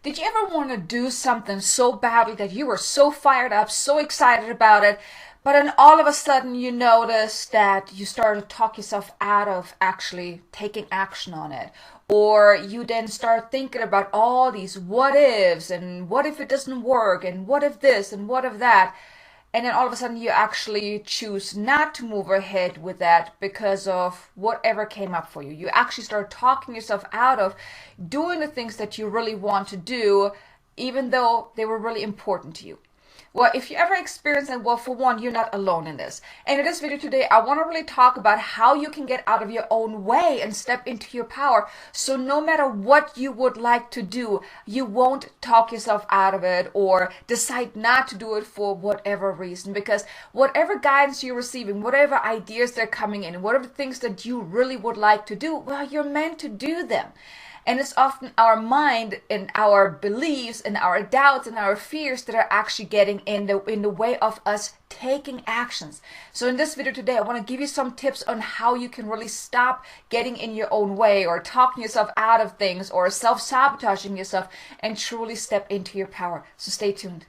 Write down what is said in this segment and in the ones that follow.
Did you ever want to do something so badly that you were so fired up, so excited about it, but then all of a sudden you notice that you started to talk yourself out of actually taking action on it? Or you then start thinking about all these what ifs and what if it doesn't work and what if this and what if that? And then all of a sudden you actually choose not to move ahead with that because of whatever came up for you. You actually start talking yourself out of doing the things that you really want to do, even though they were really important to you. Well, if you ever experience that, well, for one, you're not alone in this. And in this video today, I want to really talk about how you can get out of your own way and step into your power. So no matter what you would like to do, you won't talk yourself out of it or decide not to do it for whatever reason. Because whatever guidance you're receiving, whatever ideas they're coming in, whatever things that you really would like to do, well, you're meant to do them. And it's often our mind and our beliefs and our doubts and our fears that are actually getting in the way of us taking actions. So in this video today, I want to give you some tips on how you can really stop getting in your own way or talking yourself out of things or self-sabotaging yourself and truly step into your power. So stay tuned.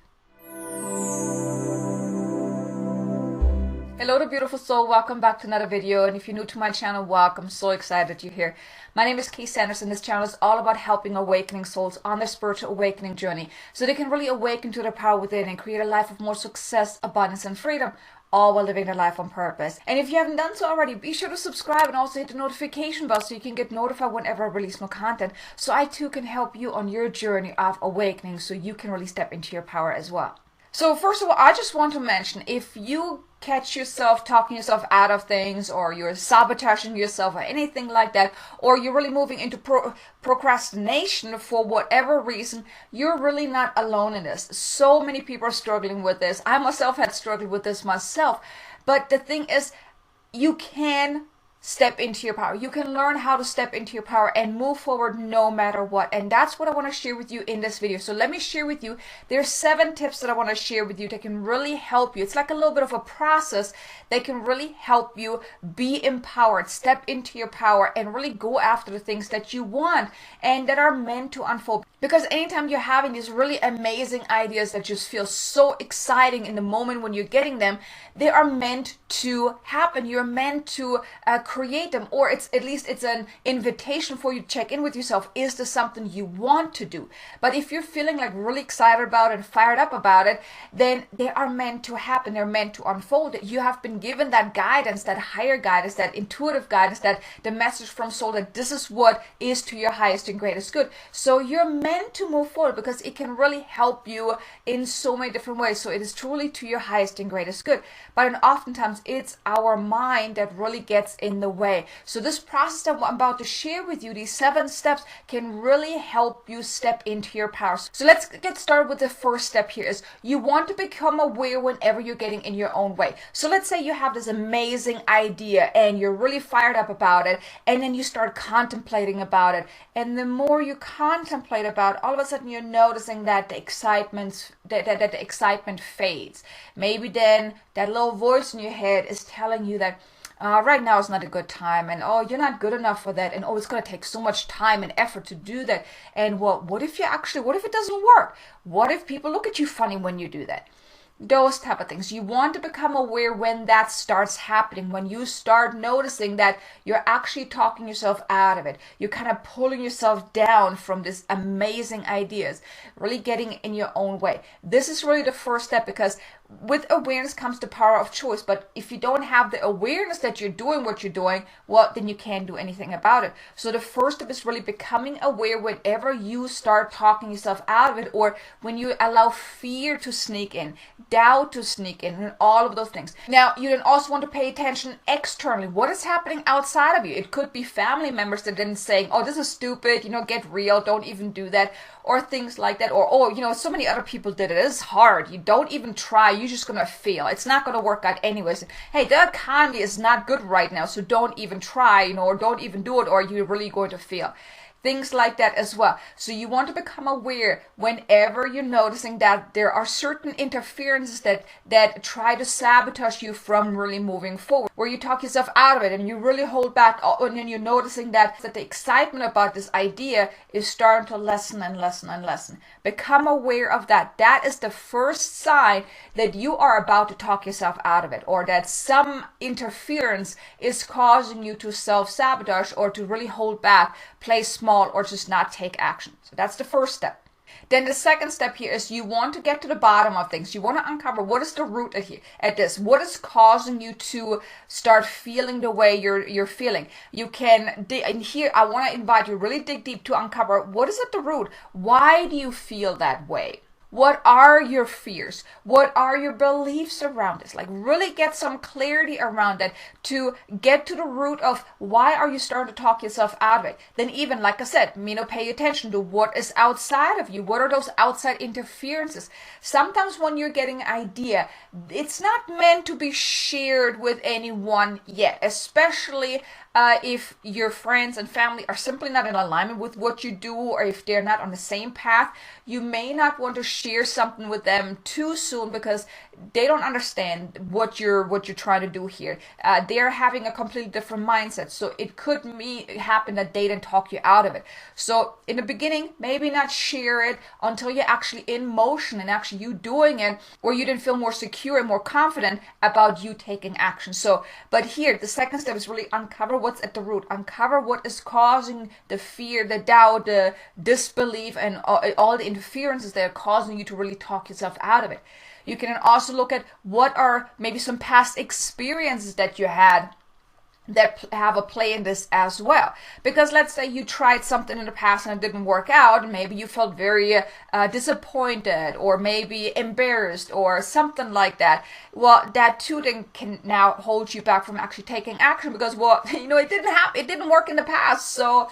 Hello to beautiful soul, welcome back to another video, and if you're new to my channel, welcome. So excited that you're here. My name is Kay Sanders, and this channel is all about helping awakening souls on their spiritual awakening journey so they can really awaken to their power within and create a life of more success, abundance, and freedom, all while living their life on purpose. And if you haven't done so already, be sure to subscribe and also hit the notification bell so you can get notified whenever I release more content, so I too can help you on your journey of awakening so you can really step into your power as well. So first of all, I just want to mention, if you catch yourself talking yourself out of things, or you're sabotaging yourself or anything like that, or you're really moving into procrastination for whatever reason, you're really not alone in this. So many people are struggling with this. I myself had struggled with this myself. But the thing is, you can step into your power. You can learn how to step into your power and move forward no matter what. And that's what I want to share with you in this video. So let me share with you, there's 7 tips that I want to share with you that can really help you. It's like a little bit of a process that can really help you be empowered, step into your power, and really go after the things that you want and that are meant to unfold. Because anytime you're having these really amazing ideas that just feel so exciting in the moment when you're getting them, they are meant to happen. You're meant to create them, or it's at least it's an invitation for you to check in with yourself. Is this something you want to do? But if you're feeling like really excited about it and fired up about it, then they are meant to happen. They're meant to unfold. You have been given that guidance, that higher guidance, that intuitive guidance, that the message from soul that this is what is to your highest and greatest good. So you're meant to move forward because it can really help you in so many different ways. So it is truly to your highest and greatest good. But oftentimes it's our mind that really gets in the way. So this process that I'm about to share with you, these 7 steps, can really help you step into your power. So let's get started with the first step here. Is you want to become aware whenever you're getting in your own way. So let's say you have this amazing idea and you're really fired up about it, and then you start contemplating about it. And the more you contemplate about it, all of a sudden you're noticing that the excitement fades. Maybe then that little voice in your head is telling you that right now is not a good time, and oh, you're not good enough for that, and oh, it's going to take so much time and effort to do that, and well, what if it doesn't work? What if people look at you funny when you do that? Those type of things. You want to become aware when that starts happening, when you start noticing that you're actually talking yourself out of it. You're kind of pulling yourself down from these amazing ideas, really getting in your own way. This is really the first step, because with awareness comes the power of choice. But if you don't have the awareness that you're doing what you're doing, well, then you can't do anything about it. So the first step is really becoming aware whenever you start talking yourself out of it, or when you allow fear to sneak in, doubt to sneak in, and all of those things. Now, you then also want to pay attention externally. What is happening outside of you? It could be family members that then saying, oh, this is stupid, get real, don't even do that, or things like that. Or, oh, so many other people did it. It's hard. You don't even try. You're just going to fail. It's not going to work out anyways. Hey, the economy is not good right now, so don't even try, or don't even do it, or you're really going to fail. things like that as well. So you want to become aware whenever you're noticing that there are certain interferences that try to sabotage you from really moving forward, where you talk yourself out of it and you really hold back, and then you're noticing that the excitement about this idea is starting to lessen and lessen and lessen. Become aware of that. That is the first sign that you are about to talk yourself out of it, or that some interference is causing you to self-sabotage or to really hold back, play small, or just not take action. So that's the first step. Then the second step here is you want to get to the bottom of things. You want to uncover what is the root at this. What is causing you to start feeling the way you're feeling. You can, and here I want to invite you really dig deep to uncover what is at the root. Why do you feel that way? What are your fears? What are your beliefs around this? Like really get some clarity around that to get to the root of why are you starting to talk yourself out of it. Then even, like I said, pay attention to what is outside of you. What are those outside interferences? Sometimes when you're getting an idea, it's not meant to be shared with anyone yet, especially if your friends and family are simply not in alignment with what you do, or if they're not on the same path. You may not want to share something with them too soon because they don't understand what you're trying to do here. They're having a completely different mindset, so it could happen that they didn't talk you out of it. So in the beginning, maybe not share it until you're actually in motion and actually you doing it, or you didn't feel more secure and more confident about you taking action. So, but here the second step is really uncover what's at the root. Uncover what is causing the fear, the doubt, the disbelief, and all the interferences that are causing you to really talk yourself out of it. You can also look at what are maybe some past experiences that you had that have a play in this as well. Because let's say you tried something in the past and it didn't work out, and maybe you felt very disappointed or maybe embarrassed or something like that. Well, that too then can now hold you back from actually taking action because, well, it didn't work in the past, so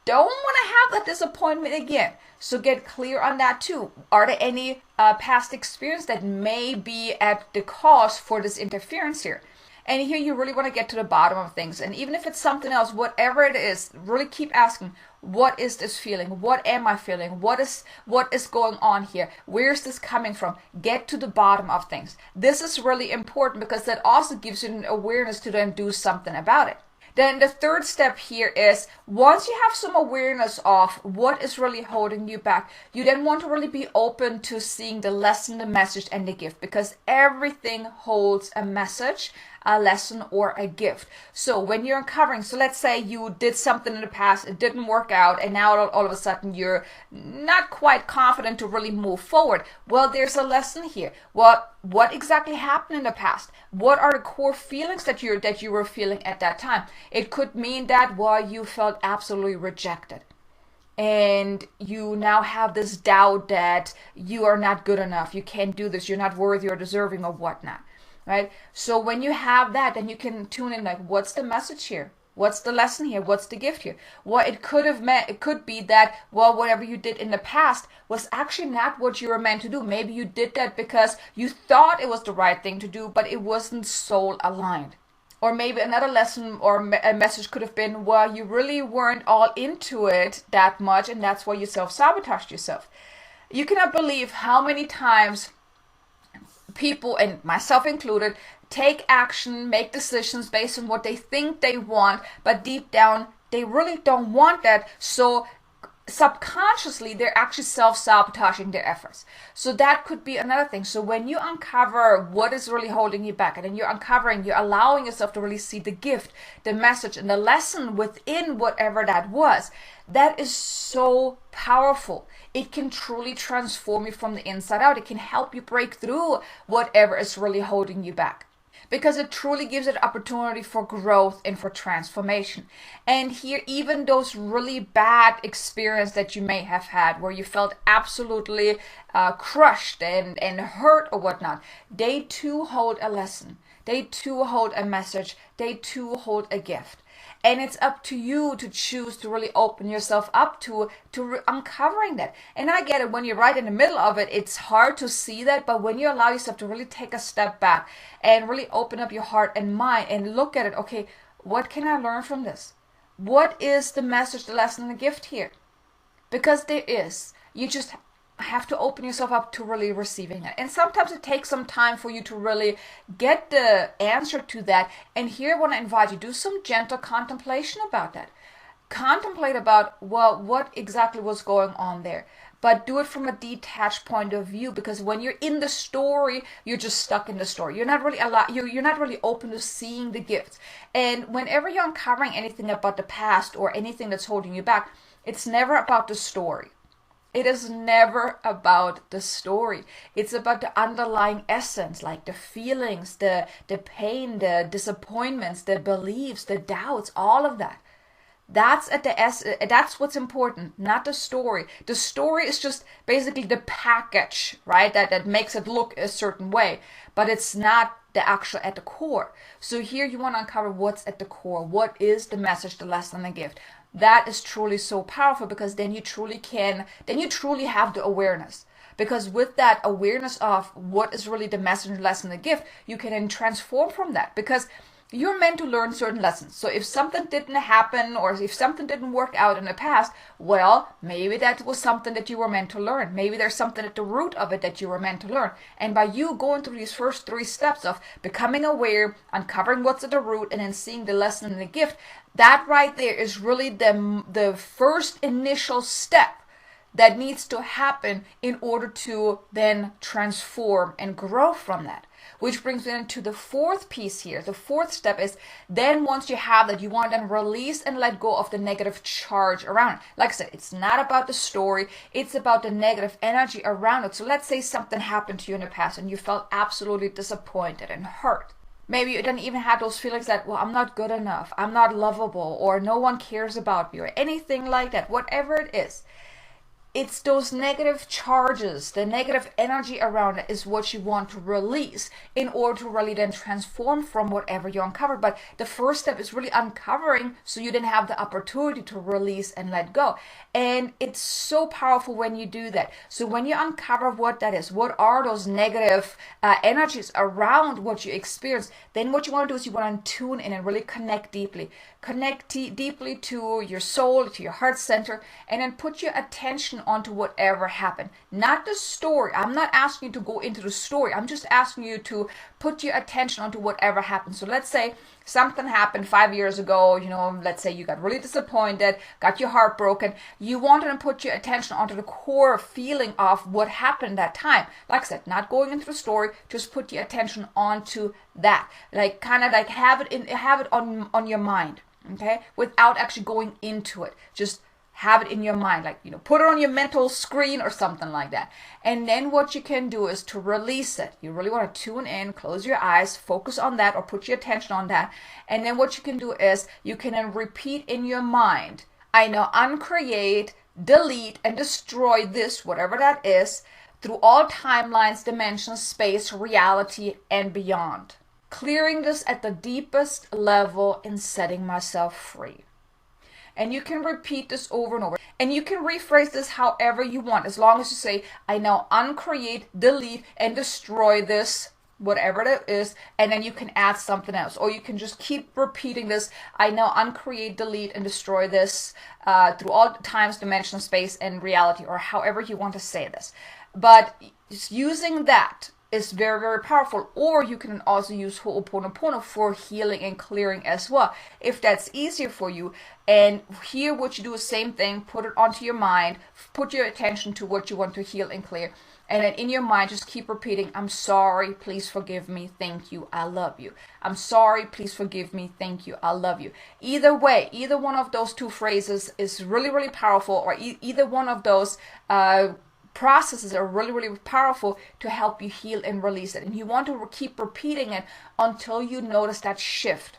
don't want to have that disappointment again. So get clear on that too. Are there any past experience that may be at the cause for this interference here? And here you really want to get to the bottom of things. And even if it's something else, whatever it is, really keep asking, what is this feeling? What am I feeling? What is going on here? Where is this coming from? Get to the bottom of things. This is really important because that also gives you an awareness to then do something about it. Then the third step here is, once you have some awareness of what is really holding you back, you then want to really be open to seeing the lesson, the message, and the gift, because everything holds a message, a lesson, or a gift. So when you're uncovering, so let's say you did something in the past, it didn't work out, and now all of a sudden you're not quite confident to really move forward. Well, there's a lesson here. What exactly happened in the past? What are the core feelings that you were feeling at that time? It could mean that, well, you felt absolutely rejected, and you now have this doubt that you are not good enough, you can't do this, you're not worthy or deserving or whatnot, right? So when you have that, then you can tune in, like, what's the message here? What's the lesson here? What's the gift here? Well, it could be that, well, whatever you did in the past was actually not what you were meant to do. Maybe you did that because you thought it was the right thing to do, but it wasn't soul aligned. Or maybe another lesson or a message could have been, well, you really weren't all into it that much, and that's why you self-sabotaged yourself. You cannot believe how many times people, and myself included, take action, make decisions based on what they think they want, but deep down, they really don't want that. So subconsciously, they're actually self-sabotaging their efforts. So that could be another thing. So when you uncover what is really holding you back, and then you're allowing yourself to really see the gift, the message, and the lesson within whatever that was, that is so powerful. It can truly transform you from the inside out. It can help you break through whatever is really holding you back, because it truly gives it opportunity for growth and for transformation. And here, even those really bad experiences that you may have had where you felt absolutely crushed and hurt or whatnot, they too hold a lesson. They too hold a message. They too hold a gift. And it's up to you to choose to really open yourself up to uncovering that. And I get it, when you're right in the middle of it, it's hard to see that. But when you allow yourself to really take a step back and really open up your heart and mind and look at it, okay, what can I learn from this? what is the message, the lesson, and the gift here? Because there is. You just have to open yourself up to really receiving it. And sometimes it takes some time for you to really get the answer to that. And here I want to invite you, do some gentle contemplation about that. Contemplate about, well, what exactly was going on there. But do it from a detached point of view, because when you're in the story, you're just stuck in the story. You're not really you're not really open to seeing the gifts. And whenever you're uncovering anything about the past or anything that's holding you back, it's never about the story. It is never about the story. It's about the underlying essence, like the feelings, the pain, the disappointments, the beliefs, the doubts, all of that. That's that's what's important, not the story. The story is just basically the package, right? That makes it look a certain way, but it's not the actual at the core. So here you want to uncover what's at the core. What is the message, the lesson, and the gift? That is truly so powerful, because then you truly have the awareness. Because with that awareness of what is really the message, the lesson, and the gift, you can then transform from that, because you're meant to learn certain lessons. So if something didn't happen, or if something didn't work out in the past, well, maybe that was something that you were meant to learn. Maybe there's something at the root of it that you were meant to learn. And by you going through these first 3 steps of becoming aware, uncovering what's at the root, and then seeing the lesson and the gift, that right there is really the first initial step that needs to happen in order to then transform and grow from that. Which brings me into the 4th piece here. The 4th step is, then once you have that, you want to then release and let go of the negative charge around it. Like I said, it's not about the story, it's about the negative energy around it. So let's say something happened to you in the past and you felt absolutely disappointed and hurt. Maybe you didn't even have those feelings that, well, I'm not good enough, I'm not lovable, or no one cares about me, or anything like that. Whatever it is, it's those negative charges, the negative energy around it is what you want to release in order to really then transform from whatever you uncovered. But the first step is really uncovering, so you then have the opportunity to release and let go. And it's so powerful when you do that. So when you uncover what that is, what are those negative energies around what you experience, then what you want to do is you want to tune in and really connect deeply. Connect deeply to your soul, to your heart center, and then put your attention onto whatever happened. Not the story. I'm not asking you to go into the story. I'm just asking you to put your attention onto whatever happened. So let's say something happened 5 years ago, let's say you got really disappointed, got your heart broken. You wanted to put your attention onto the core feeling of what happened that time. Like I said, not going into the story, just put your attention onto that. Like kind of like have it on your mind. Okay, without actually going into it, just have it in your mind, like put it on your mental screen or something like that. And then what you can do is to release it. You really want to tune in, close your eyes, focus on that, or put your attention on that. And then what you can do is you can then repeat in your mind, I now uncreate, delete, and destroy this, whatever that is, through all timelines, dimensions, space, reality, and beyond. Clearing this at the deepest level and setting myself free. And you can repeat this over and over. And you can rephrase this however you want, as long as you say, I now uncreate, delete, and destroy this, whatever it is, and then you can add something else. Or you can just keep repeating this, I now uncreate, delete, and destroy this through all times, dimension, space, and reality, or however you want to say this. But using that is very, very powerful. Or you can also use Ho'oponopono for healing and clearing as well, if that's easier for you. And here what you do is same thing, put it onto your mind, put your attention to what you want to heal and clear. And then in your mind, just keep repeating, I'm sorry, please forgive me, thank you, I love you. I'm sorry, please forgive me, thank you, I love you. Either way, either one of those 2 phrases is really, really powerful, or either one of those processes are really, really powerful to help you heal and release it. And you want to keep repeating it until you notice that shift.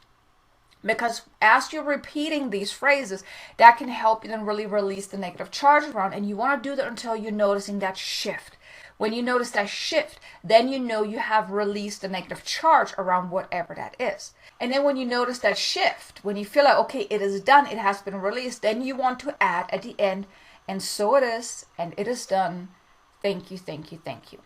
Because as you're repeating these phrases, that can help you then really release the negative charge around. And you want to do that until you're noticing that shift. When you notice that shift, then you know you have released the negative charge around whatever that is. And then when you notice that shift, when you feel like, okay, it is done, it has been released, then you want to add at the end, and so it is, and it is done. Thank you, thank you, thank you.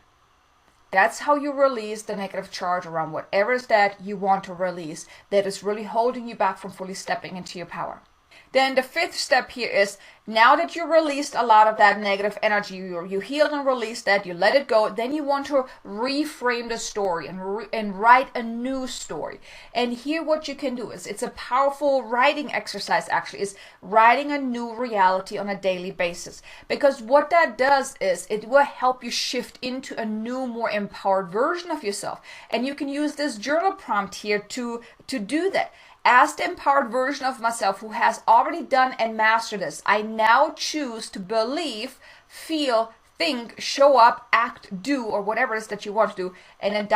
That's how you release the negative charge around whatever it is that you want to release that is really holding you back from fully stepping into your power. Then the fifth step here is, now that you released a lot of that negative energy, you healed and released that, you let it go, then you want to reframe the story and write a new story. And here what you can do is, it's a powerful writing exercise actually, is writing a new reality on a daily basis. Because what that does is, it will help you shift into a new, more empowered version of yourself. And you can use this journal prompt here to do that. As the empowered version of myself who has already done and mastered this, I now choose to believe, feel, think, show up, act, do, or whatever it is that you want to do, and then ...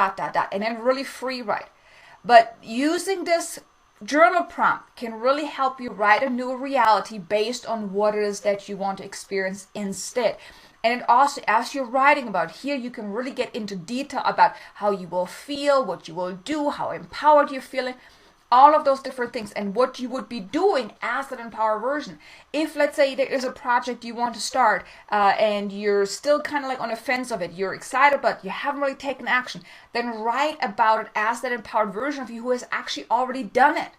and then really free write. But using this journal prompt can really help you write a new reality based on what it is that you want to experience instead. And also, as you're writing about here, you can really get into detail about how you will feel, what you will do, how empowered you're feeling, all of those different things, and what you would be doing as an empowered version. If, let's say, there is a project you want to start and you're still kind of like on the fence of it, you're excited but you haven't really taken action, then write about it as that empowered version of you who has actually already done it.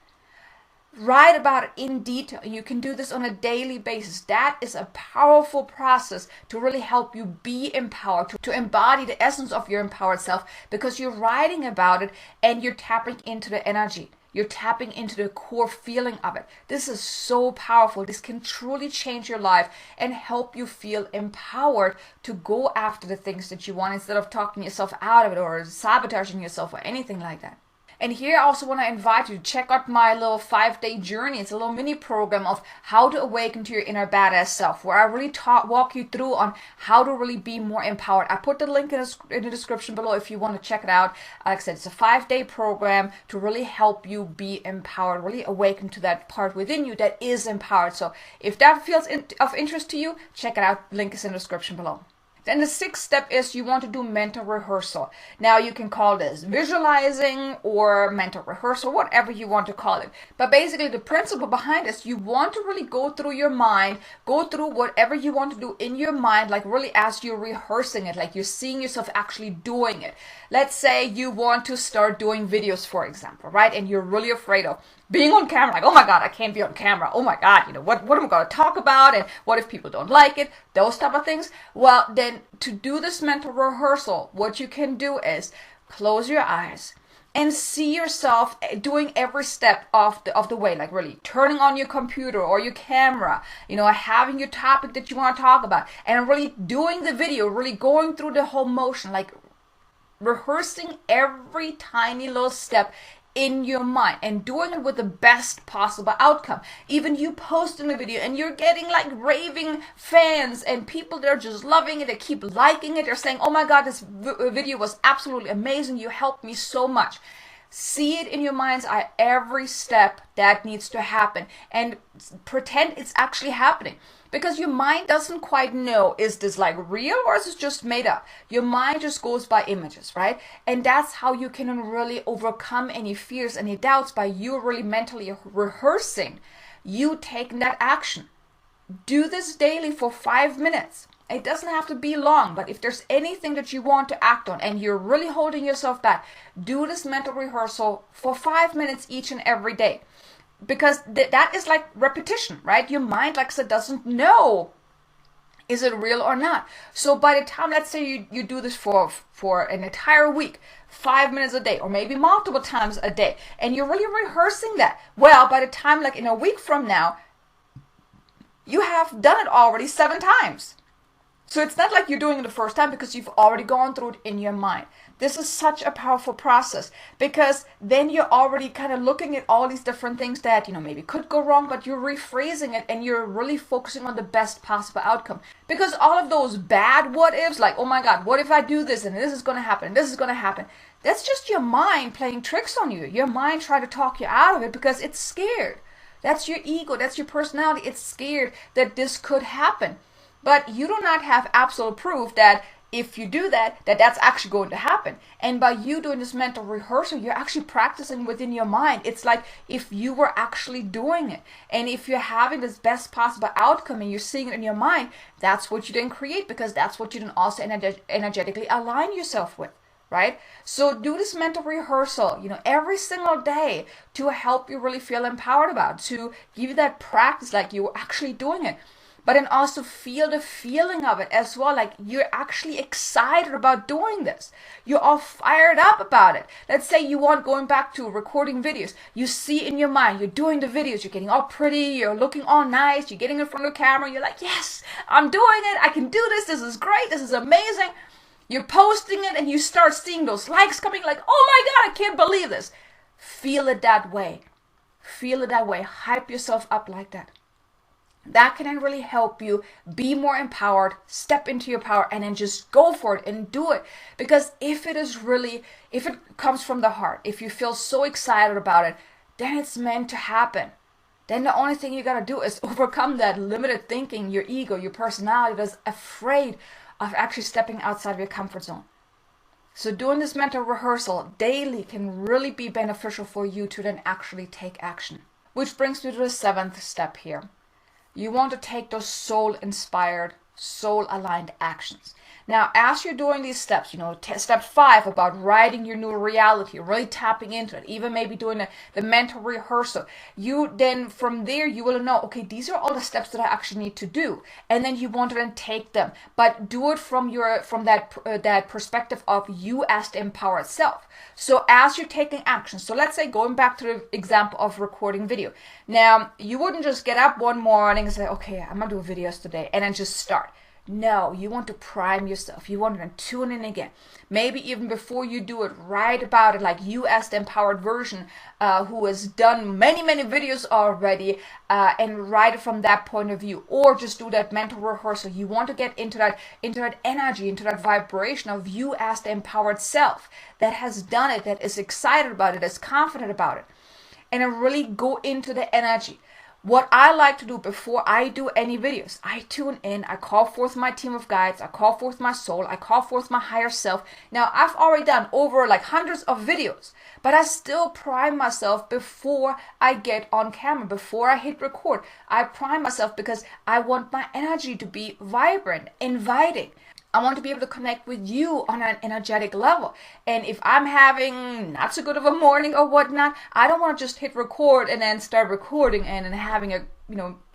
Write about it in detail. You can do this on a daily basis. That is a powerful process to really help you be empowered, to embody the essence of your empowered self, because you're writing about it and you're tapping into the energy. You're tapping into the core feeling of it. This is so powerful. This can truly change your life and help you feel empowered to go after the things that you want, instead of talking yourself out of it or sabotaging yourself or anything like that. And here I also want to invite you to check out my little 5-day journey. It's a little mini program of how to awaken to your inner badass self, where I really walk you through on how to really be more empowered. I put the link in the description below if you want to check it out. Like I said, it's a 5-day program to really help you be empowered, really awaken to that part within you that is empowered. So if that feels of interest to you, check it out. Link is in the description below. Then the 6th step is, you want to do mental rehearsal. Now you can call this visualizing or mental rehearsal, whatever you want to call it. But basically the principle behind this, you want to really go through your mind, go through whatever you want to do in your mind, like really as you're rehearsing it, like you're seeing yourself actually doing it. Let's say you want to start doing videos, for example, right? And you're really afraid of being on camera, like, oh my God, I can't be on camera. Oh my God, what am I going to talk about? And what if people don't like it? Those type of things. Well, then to do this mental rehearsal, what you can do is close your eyes and see yourself doing every step of the way, like really turning on your computer or your camera, having your topic that you want to talk about, and really doing the video, really going through the whole motion, like rehearsing every tiny little step in your mind and doing it with the best possible outcome. Even you posting a video and you're getting like raving fans and people that are just loving it, they keep liking it, they're saying, oh my God, this video was absolutely amazing, you helped me so much. See it in your mind's eye, every step that needs to happen, and pretend it's actually happening. Because your mind doesn't quite know, is this like real or is this just made up? Your mind just goes by images, right? And that's how you can really overcome any fears, any doubts, by you really mentally rehearsing, you taking that action. Do this daily for 5 minutes. It doesn't have to be long, but if there's anything that you want to act on and you're really holding yourself back, do this mental rehearsal for 5 minutes each and every day. Because that is like repetition, right? Your mind, like I said, doesn't know, is it real or not? So by the time, let's say you do this for an entire week, 5 minutes a day, or maybe multiple times a day, and you're really rehearsing that. Well, by the time, like in a week from now, you have done it already 7 times. So it's not like you're doing it the first time, because you've already gone through it in your mind. This is such a powerful process, because then you're already kind of looking at all these different things that, maybe could go wrong, but you're rephrasing it and you're really focusing on the best possible outcome. Because all of those bad what ifs, like, oh my God, what if I do this and this is going to happen, and this is going to happen? That's just your mind playing tricks on you. Your mind trying to talk you out of it because it's scared. That's your ego. That's your personality. It's scared that this could happen. But you do not have absolute proof that if you do that, that's actually going to happen. And by you doing this mental rehearsal, you're actually practicing within your mind. It's like if you were actually doing it. And if you're having this best possible outcome and you're seeing it in your mind, that's what you then create, because that's what you then also energetically align yourself with. right? So do this mental rehearsal, every single day to help you really feel empowered about, to give you that practice like you're actually doing it. But then also feel the feeling of it as well, like you're actually excited about doing this. You're all fired up about it. Let's say you want going back to recording videos. You see in your mind, you're doing the videos, you're getting all pretty, you're looking all nice, you're getting in front of the camera, you're like, yes, I'm doing it, I can do this is great, this is amazing. You're posting it and you start seeing those likes coming like, oh my God, I can't believe this. Feel it that way. Feel it that way. Hype yourself up like that. That can then really help you be more empowered, step into your power, and then just go for it and do it. Because if it comes from the heart, if you feel so excited about it, then it's meant to happen. Then the only thing you gotta do is overcome that limited thinking, your ego, your personality that's afraid of actually stepping outside of your comfort zone. So doing this mental rehearsal daily can really be beneficial for you to then actually take action. Which brings me to the 7th step here. You want to take those soul-inspired, soul-aligned actions. Now, as you're doing these steps, step 5 about writing your new reality, really tapping into it, even maybe doing the mental rehearsal, you then from there, you will know, okay, these are all the steps that I actually need to do. And then you want to then take them, but do it from that perspective of you as the empowered self. So as you're taking action, so let's say going back to the example of recording video. Now, you wouldn't just get up one morning and say, okay, I'm going to do videos today, and then just start. No, you want to prime yourself. You want to tune in again. Maybe even before you do it, write about it like you as the empowered version who has done many, many videos already and write it from that point of view. Or just do that mental rehearsal. You want to get into that energy, into that vibration of you as the empowered self that has done it, that is excited about it, is confident about it. And then really go into the energy. What I like to do before I do any videos, I tune in, I call forth my team of guides, I call forth my soul, I call forth my higher self. Now, I've already done over like hundreds of videos, but I still prime myself before I get on camera, before I hit record. I prime myself because I want my energy to be vibrant, inviting. I want to be able to connect with you on an energetic level. And if I'm having not so good of a morning or whatnot, I don't want to just hit record and then start recording and then having a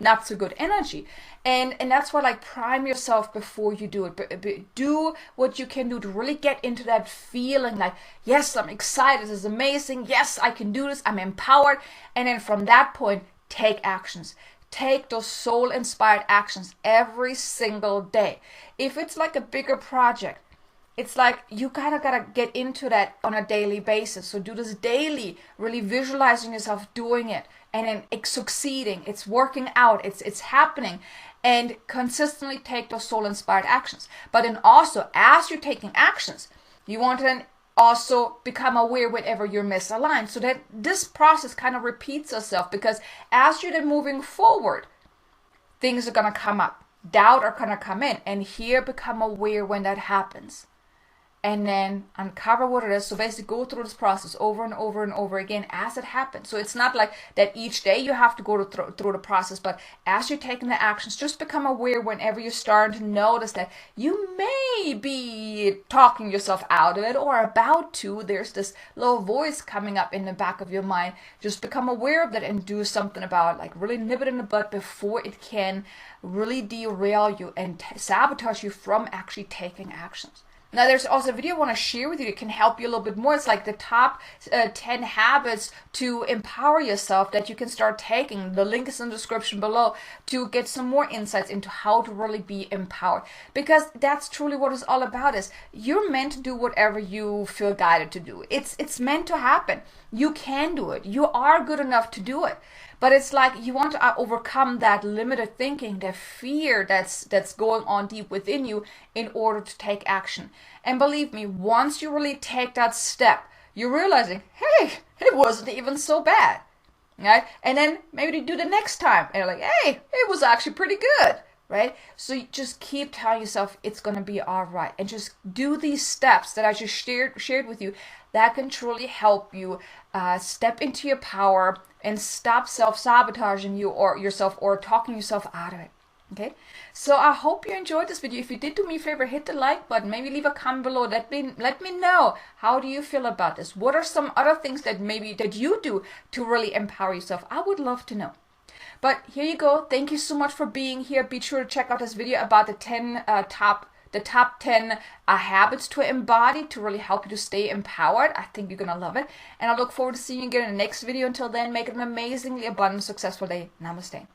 not so good energy. And that's why, like, prime yourself before you do it. But do what you can do to really get into that feeling like, yes, I'm excited, this is amazing, yes, I can do this, I'm empowered. And then from that point, take actions. Take those soul-inspired actions every single day. If it's like a bigger project, it's like you kind of gotta get into that on a daily basis. So do this daily, really visualizing yourself doing it and then it's succeeding, it's working out, it's happening, and consistently take those soul-inspired actions. But then also, as you're taking actions, you want to then also become aware whenever you're misaligned, so that this process kind of repeats itself, because as you're then moving forward, things are going to come up, doubt are going to come in, and here become aware when that happens, and then uncover what it is. So basically go through this process over and over and over again as it happens. So it's not like that each day you have to go through the process, but as you're taking the actions, just become aware whenever you're starting to notice that you may be talking yourself out of it or about to. There's this little voice coming up in the back of your mind. Just become aware of that and do something about it. Like really nip it in the bud before it can really derail you and sabotage you from actually taking actions. Now, there's also a video I want to share with you that can help you a little bit more. It's like the top 10 habits to empower yourself that you can start taking. The link is in the description below to get some more insights into how to really be empowered. Because that's truly what it's all about. Is you're meant to do whatever you feel guided to do. It's meant to happen. You can do it. You are good enough to do it. But it's like you want to overcome that limited thinking, that fear that's going on deep within you in order to take action. And believe me, once you really take that step, you're realizing, hey, it wasn't even so bad. Right? And then maybe you do the next time and you're like, hey, it was actually pretty good. Right? So you just keep telling yourself it's going to be all right. And just do these steps that I just shared with you that can truly help you step into your power and stop self-sabotaging you or yourself or talking yourself out of it. Okay, so I hope you enjoyed this video. If you did, do me a favor, hit the like button, maybe leave a comment below. Let me know, how do you feel about this? What are some other things that maybe that you do to really empower yourself? I would love to know. But here you go. Thank you so much for being here. Be sure to check out this video about the top 10 habits to embody to really help you to stay empowered. I think you're gonna love it, and I look forward to seeing you again in the next video. Until then, make it an amazingly abundant, successful day. Namaste.